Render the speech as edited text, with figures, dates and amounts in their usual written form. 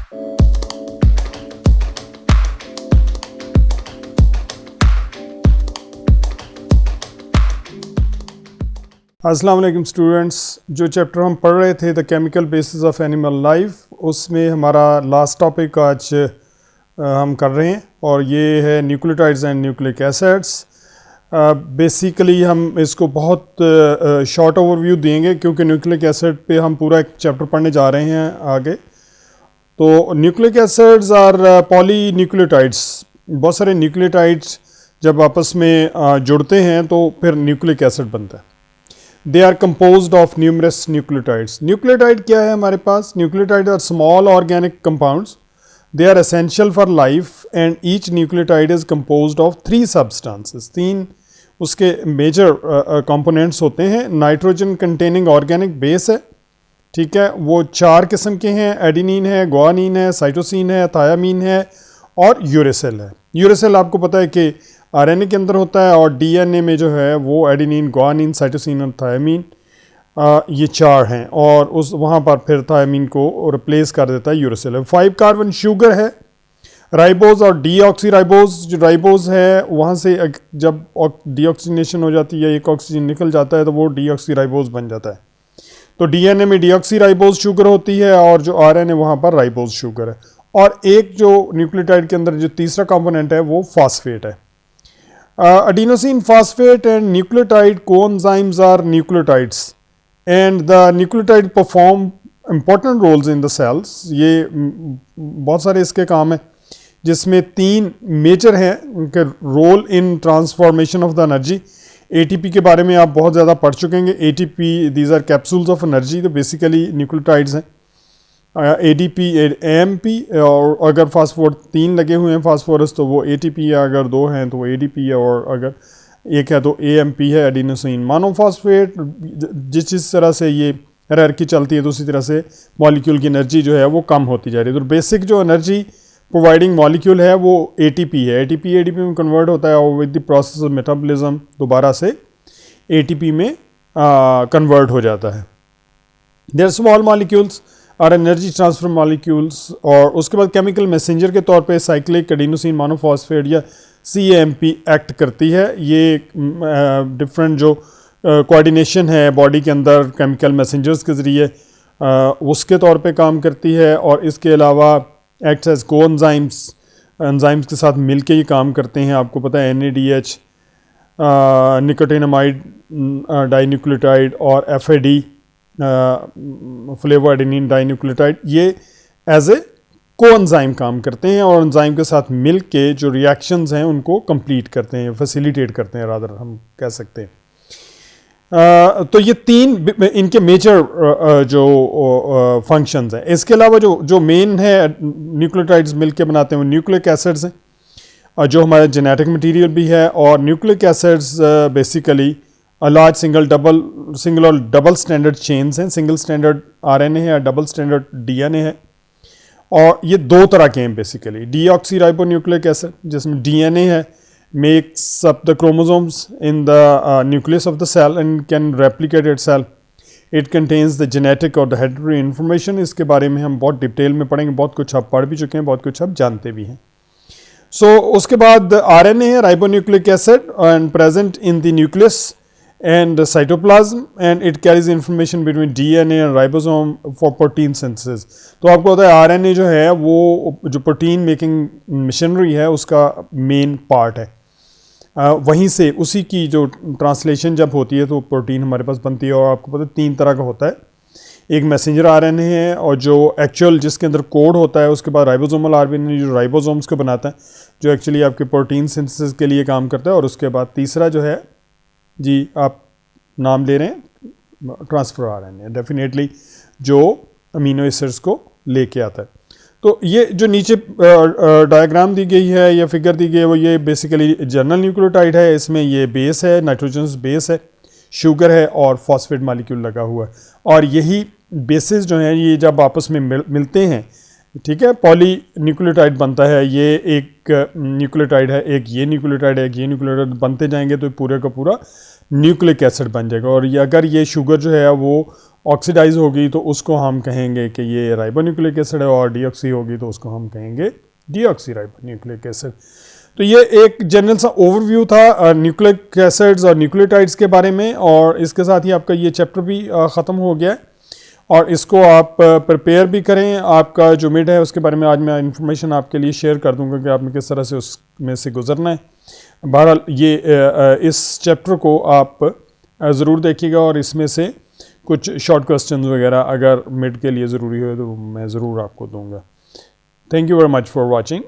अस्सलाम वालेकुम स्टूडेंट्स, जो चैप्टर हम पढ़ रहे थे the chemical basis of animal life, उसमें हमारा लास्ट टॉपिक आज हम कर रहे हैं और ये है nucleotides and nucleic acids. Basically हम इसको बहुत शॉर्ट ओवरव्यू देंगे क्योंकि न्यूक्लिक एसिड पे हम पूरा एक चैप्टर पढ़ने जा रहे हैं आगे। तो nucleic acids are polynucleotides. बहुत सारे न्यूक्लियोटाइड्स जब आपस में जुड़ते हैं तो फिर न्यूक्लिक एसिड बनता है। They are composed of numerous nucleotides. Nucleotide क्या है हमारे पास? Nucleotides are small organic compounds. They are essential for life and each nucleotide is composed of 3 substances. 3 उसके major components होते हैं। नाइट्रोजन containing organic base है, ठीक है, वो 4 किस्म के हैं। एडिनिन है, गुआनिन है, साइटोसिन है, थायामीन है और यूरेसिल है। यूरेसिल आपको पता है कि आरएनए के अंदर होता है और डीएनए में जो है वो एडिनिन, गुआनिन, साइटोसिन और थायामीन, ये 4 हैं और उस वहाँ पर फिर थायामीन को रिप्लेस कर देता है यूरेसिल। 5 कार्बन शुगर है। राइबोज और डीऑक्सी राइबोज, जो राइबोज है वहाँ से जब डीऑक्सीनेशन हो जाती है, एक ऑक्सीजन निकल जाता है तो वो डीऑक्सी राइबोज बन जाता है। तो डीएनए में डीऑक्सी राइबोज शुगर होती है और जो आरएनए वहाँ पर राइबोज शुगर है। और एक जो न्यूक्लियोटाइड के अंदर जो तीसरा कंपोनेंट है वो फॉस्फेट है। Adenosine phosphate and nucleotide coenzymes are nucleotides and the nucleotide perform important roles in the cells. ये बहुत सारे इसके काम हैं जिसमें 3 मेजर हैं उनके role in transformation of the energy. ATP के बारे में आप बहुत ज़्यादा पढ़ चुके हैं। ATP these are capsules of energy, तो बेसिकली न्यूक्लियोटाइड्स हैं। ADP, AMP और अगर फास्फोर 3 लगे हुए हैं फास्फोरस तो वो ATP है, अगर 2 हैं तो वो ADP है और अगर 1 है तो AMP है, एडिनोसिन मोनोफॉस्फेट। जिस तरह से ये हायरार्की चलती है तो उसी तरह से मॉलिक्यूल की एनर्जी जो है वो कम होती जा रही है। तो बेसिक जो एनर्जी प्रोवाइडिंग मॉलिक्यूल है वो ATP है। ATP ADP में कन्वर्ट होता है और with the process of metabolism दोबारा से ATP में कन्वर्ट हो जाता है। देयर स्मॉल मॉलिक्यूल्स और एनर्जी ट्रांसफर मॉलिक्यूल्स। और उसके बाद केमिकल मैसेंजर के तौर पे साइक्लिक एडिनोसिन मोनोफॉस्फेट या CAMP एक्ट करती है। ये डिफरेंट जो कोऑर्डिनेशन है बॉडी के अंदर केमिकल मैसेंजर्स के ज़रिए उसके तौर पे काम करती है। और इसके अलावा एक्ट्स एज कोएंजाइम्स, एंजाइम्स के साथ मिलके ये काम करते हैं। आपको पता है NADH, निकोटिनामाइड डाइन्यूक्लियोटाइड और FAD फ्लेवो एडेनिन डाइन्यूक्लियोटाइड, ये एज ए कोएंजाइम काम करते हैं और एंजाइम के साथ मिल के जो रिएक्शंस हैं उनको कंप्लीट करते हैं, फैसिलिटेट करते हैं रादर हम कह सकते हैं। तो ये 3 इनके मेजर जो फंक्शंस हैं। इसके अलावा जो मेन है न्यूक्लियोटाइड्स मिल के बनाते हैं वो न्यूक्लिक एसिड्स हैं और जो हमारा जेनेटिक मटीरियल भी है। और nucleic acids basically large single और डबल स्टैंडर्ड चेन्स हैं। सिंगल स्टैंडर्ड आरएनए है, डबल स्टैंडर्ड डीएनए है। और ये 2 तरह के हैं बेसिकली। डीऑक्सी राइबोन्यूक्लिक एसिड जिसमें डीएनए है, makes up the chromosomes in the nucleus of the cell and can replicate itself. It contains the genetic और द हेरिडिटरी इंफॉर्मेशन। इसके बारे में हम बहुत डिटेल में पढ़ेंगे। बहुत कुछ आप पढ़ भी चुके हैं, बहुत कुछ आप जानते भी हैं। उसके बाद आरएनए है, ribonucleic acid, and present in the nucleus and cytoplasm and it carries information between DNA and ribosome for protein synthesis। तो आपको पता है आरएनए जो है वो जो प्रोटीन मेकिंग मशीनरी है उसका मेन पार्ट है। वहीं से उसी की जो ट्रांसलेशन जब होती है तो प्रोटीन हमारे पास बनती है। और आपको पता है 3 तरह का होता है। एक मैसेंजर आरएनए है और जो एक्चुअल जिसके अंदर कोड होता है। उसके बाद राइबोसोमल आरएनए जो राइबोसोम्स को बनाता है, जो एक्चुअली आपके प्रोटीन सिंथेसिस के लिए काम करता है। और उसके बाद तीसरा जो है जी आप नाम ले रहे हैं ट्रांसफर आरएनए, डेफिनेटली जो अमीनो एसिड्स को लेके आता है। तो ये जो नीचे डायग्राम दी गई है या फिगर दी गई है वो ये बेसिकली जनरल न्यूक्लियोटाइड है। इसमें ये बेस है, नाइट्रोजन बेस है, शुगर है और फॉस्फेट मॉलिक्यूल लगा हुआ है। और यही बेसिस जो हैं ये जब आपस में मिलते हैं, ठीक है, पॉली न्यूक्लियोटाइड बनता है। ये एक न्यूक्लियोटाइड है, एक ये न्यूक्लियोटाइड है, एक ये न्यूक्लियोटाइड बनते जाएंगे तो पूरे का पूरा न्यूक्लिक एसिड बन जाएगा। और ये अगर ये शुगर जो है वो ऑक्सीडाइज होगी तो उसको हम कहेंगे कि ये राइबोन्यूक्लिक एसिड है, और डीऑक्सी होगी तो उसको हम कहेंगे डीऑक्सी राइबोन्यूक्लिक एसिड। तो ये एक जनरल सा ओवरव्यू था न्यूक्लिक एसिड्स और न्यूक्लियोटाइड्स के बारे में, और इसके साथ ही आपका ये चैप्टर भी ख़त्म हो गया है। और इसको आप प्रिपेयर भी करें। आपका जो मिड है उसके बारे में आज मैं इन्फॉर्मेशन आपके लिए शेयर कर दूंगा कि आपने किस तरह से उसमें से गुजरना है। बहरहाल ये इस चैप्टर को आप ज़रूर देखिएगा, और इसमें से कुछ शॉर्ट क्वेश्चंस वगैरह अगर मिड के लिए ज़रूरी हो तो मैं ज़रूर आपको दूंगा। Thank you very much for watching.